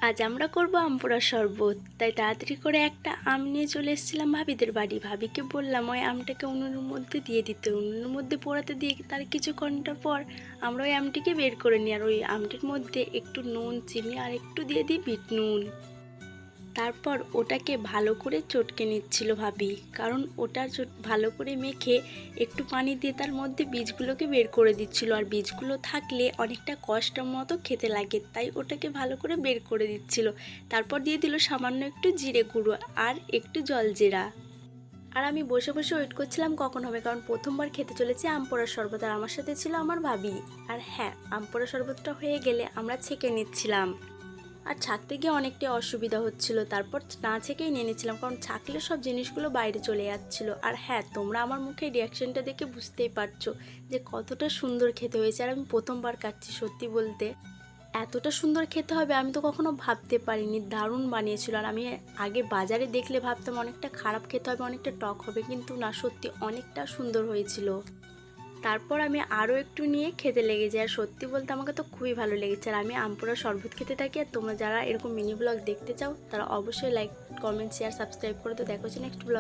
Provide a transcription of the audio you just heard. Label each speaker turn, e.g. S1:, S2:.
S1: আজ আমরা করব আম পোড়ার শরবত। তাই তাড়াতাড়ি করে একটা আম নিয়ে চলে এসেছিলাম ভাবিদের বাড়ি। ভাবিকে বললাম ওই আমটাকে উনুনের মধ্যে দিয়ে দিতে। উনুনের মধ্যে পোড়াতে দিয়ে তার কিছুক্ষণটা পর আমরা ওই আমটিকে বের করে নিই। আর ওই আমটির মধ্যে একটু নুন, চিনি আর একটু দিয়ে দিই বিট নুন। তারপর ওটাকে ভালো করে চটকে নিচ্ছিল ভাবি, কারণ ওটা ভালো করে মেখে একটু পানি দিয়ে তার মধ্যে বীজগুলোকে বের করে দিচ্ছিল। আর বীজগুলো থাকলে অনেকটা কষ্ট মতো খেতে লাগে, তাই ওটাকে ভালো করে বের করে দিচ্ছিল। তারপর দিয়ে দিল সামান্য একটু জিরে গুঁড়ো আর একটু জলজিরা। আর আমি বসে বসে ওয়েট করছিলাম কখন হবে, কারণ প্রথমবার খেতে চলেছি আম পোড়ার শরবত। আর আমার সাথে ছিল আমার ভাবি। আর হ্যাঁ, আম পোড়ার শরবতটা হয়ে গেলে আমরা ছেঁকে নিচ্ছিলাম। আর ছাঁকতে গিয়ে অনেকটাই অসুবিধা হচ্ছিল, তারপর না ছেঁকেই নিয়ে নিয়েছিলাম, কারণ ছাঁকলে সব জিনিসগুলো বাইরে চলে যাচ্ছিল। আর হ্যাঁ, তোমরা আমার মুখে রিয়াকশনটা দেখে বুঝতেই পারছো যে কতটা সুন্দর খেতে হয়েছে। আর আমি প্রথমবার খাচ্ছি, সত্যি বলতে এতটা সুন্দর খেতে হবে আমি তো কখনো ভাবতে পারিনি। দারুণ বানিয়েছিল। আর আমি আগে বাজারে দেখলে ভাবতাম অনেকটা খারাপ খেতে হবে, অনেকটা টক হবে, কিন্তু না, সত্যি অনেকটা সুন্দর হয়েছিল। তারপর আমি আরও একটু নিয়ে খেতে লেগে যাই। আর সত্যি বলতে আমাকে তো খুবই ভালো লেগেছে। আর আমি আম পোড়ার শরবত খেতে থাকি। আর তোমরা যারা এরকম মিনি ব্লগ দেখতে চাও তারা অবশ্যই লাইক, কমেন্ট, শেয়ার, সাবস্ক্রাইব করে তো। দেখো নেক্সট ব্লগ।